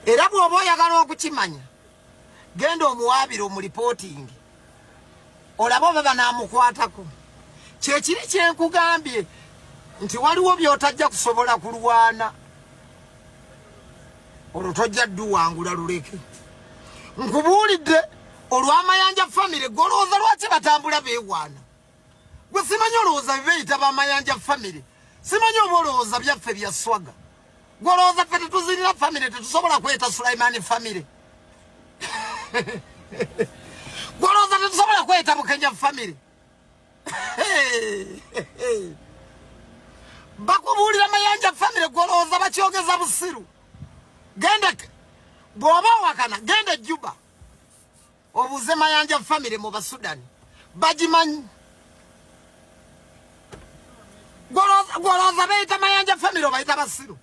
era bw'oba oyagala okukimanya genda omuwaabiro mu reporting olaba oba banaamukwatako. Kyekiri kyenkugambye nti waliwo by'otajja kusobola kulwana olwo tojja dduwangula luleke. Nkubuulidde olw'Amayanja family golowooza lwaki batambula beewaana. Gwe simanyi olowooza beeyita b'Amayanja family, simanyi oba olowooza byaffe bya swaga. Gwe olowooza ffe tetuzirira family tetusobola kweta Sulaiman family. Gwe olowooza tetusobola kweta Bukenya family. Bakubuulira Mayanja family gwe olowooza bakyogeza busiru. Genda bw'oba wakana genda Juba obuuze Mayanja family mu Basudani bagimanyi. Gwe olowooza beeyita Mayanja family obayita basiru.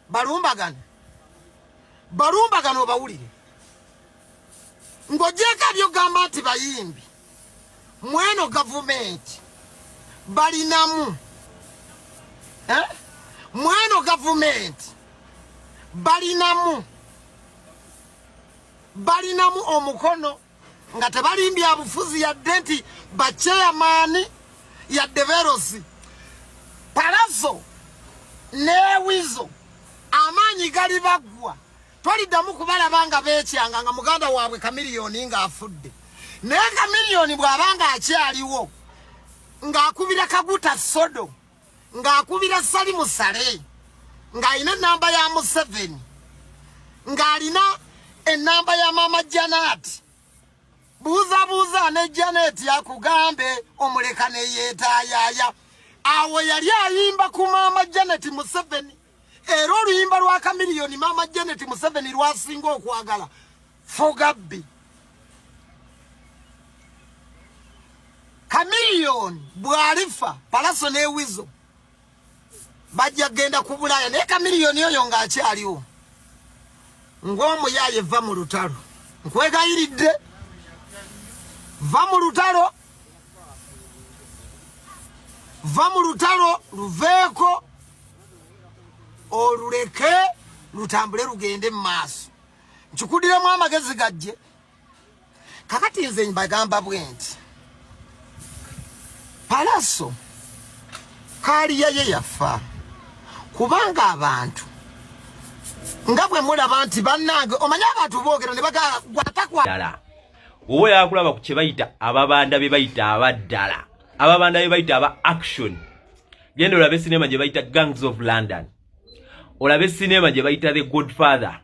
Balumbagana obawulire ng'ogyeko by'ogamba nti bayimbi mweno gavumenti balinamu mweno gavumenti balinamu omukono nga tebalimbya bufuzi yadde nti bachairman yadde Verosi Palaso newizo amaanyi gali baggwa. Twaliddamu kubalaba nga beekyanga nga muganda waabwe Kamiliyoni ng'afudde. Naye Kamiliyoni bw'abanga akyaliwo ng'akubira Kaguta Sodo, ng'akubira Salimu Sale, ng'alina ennamba ya Museveni, ng'alina ennamba ya Mama Janet. Buuza ne Janet yakugambe omuleka ne yeetaayaya. Awo yali ayimba ku Mama Janet Museveni. Era oluyimba lwa Kamiliyoni Mama Janet Museveni lwasinga okwagala Fogabbi. Kamiliyoni bw'alifa Palaso n'ewizo bajja genda ku Bulaaya, naye Kamiliyoni oyo ng'akyaliwo ng'omuyaaye va mu lutalo. Nkwegayiridde va mu lutalo luveeko oluleke lutambule lugende mu maaso. Nkikudiremu amagezi gajje. Kakati nze mbagamba bwenti Palaso kaaliya ye yafa kubanga abantu nga bwe mulaba nti bannange omanye abantu boogera ne bagala gwatakwa ddala. Wowe yakulaba ku kye bayita ababanda be bayita abaddala, ababanda be bayita aba action. Genda olabe sinema gye bayita Gangs of London, olabe sinema gye bayita The Godfather,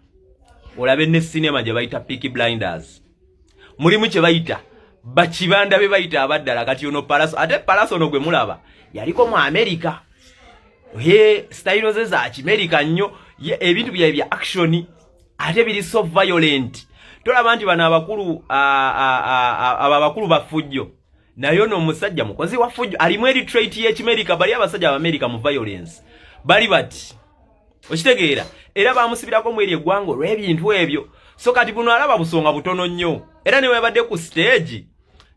olabe ne sinema gye bayita Peaky Blinders. Mulimu kye bayita bakibanda be bayita abaddala. Kati ono Palaso, ate Palaso ono gwe mulaba yaliko mu America. Style ze za America nnyo, ebintu bya action ate biri so violent. Tolaba nti bana abakulu abakulu bafujjo nayo no musajja mukozi wa fujjo alimu eri trait ye America. Bali abasajja aba America mu violence bali bati okitegeera, era bamusibirako mu eri eggwango lw'ebintu ebyo. So kati buno alaba busonga butono nnyo, era ne webadde ku stage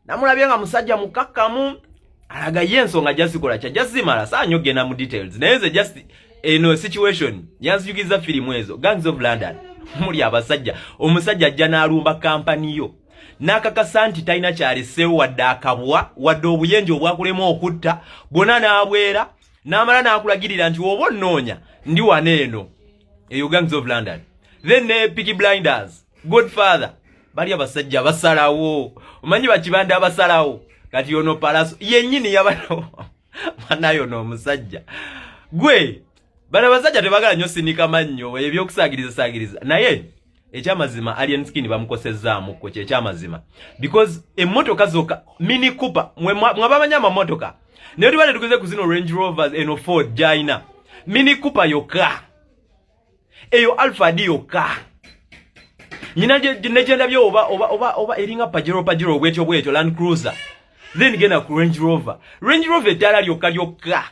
namulabye nga musajja mukakkamu alaga yensonga jasikola kya jasimala saanyo gena mu details naye nze just eno situation yanziyugiza filimu ezo Gangs of London. Muli abasajja omusajja ajja n'alumba kampani yo n'akakasa nti talina kyaliseewo wadde akabwa wadde obuyenje obwakulema okutta bwonna n'abwera n'amala n'akulagirira nti oba onnoonya ndi wano eno eyo Gangs of London. Then ne Peaky Blinders, Godfather, bali abasajja basalawo, omanyi bakibanda abasalawo. Kati ono Palaso yennyini yabano banayo no musajja gwe bana basajja tebagala nnyo sinika mannyo ebyokusagiriza naye ekyamazima Alien Skin bamukosezaamu ko kyamazima because emmotoka zoka Mini Cooper mwabamanya amamotoka naye tubale tukuze ku zino Range Rovers eno Ford Jaina Mini Cooper yoka eyo Alfa D yoka nyina negenda byo oba eringa Pajero bwetyo Land Cruiser. Then gena ku Range Rover etala lyokka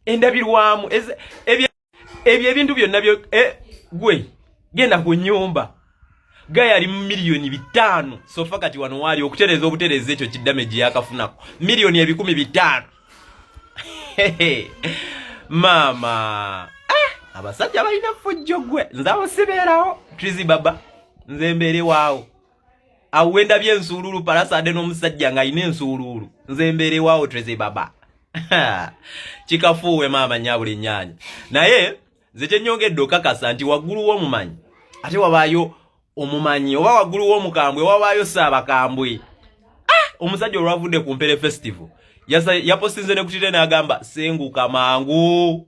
endabirwamu ebyo ebintu byonna byo gwe genda ku nyumba gaya ali milioni 5 sofa kati wano wali okutereza obutereza ekyo kidamage yakafunako milioni 1,500 mama abasajja balina fujjo gwe nze abo sibeerawo Trizi Baba nze mbeere waawo awo wenda byensuululu palasade n'omusajja ng'alina ensuululu nze mbeere waawo Trizi Baba kikafuuwe maama nnyabuli nnyanja naye nze kyennyongedde okakasa nti waggulu w'omumanyi ate wabaayo omumanyi oba waggulu w'omukambwe wabaayo saabakambwe omusajja olwavudde ku Mpere Festival yaposinze ne ku Twitter n'agamba senguka mangu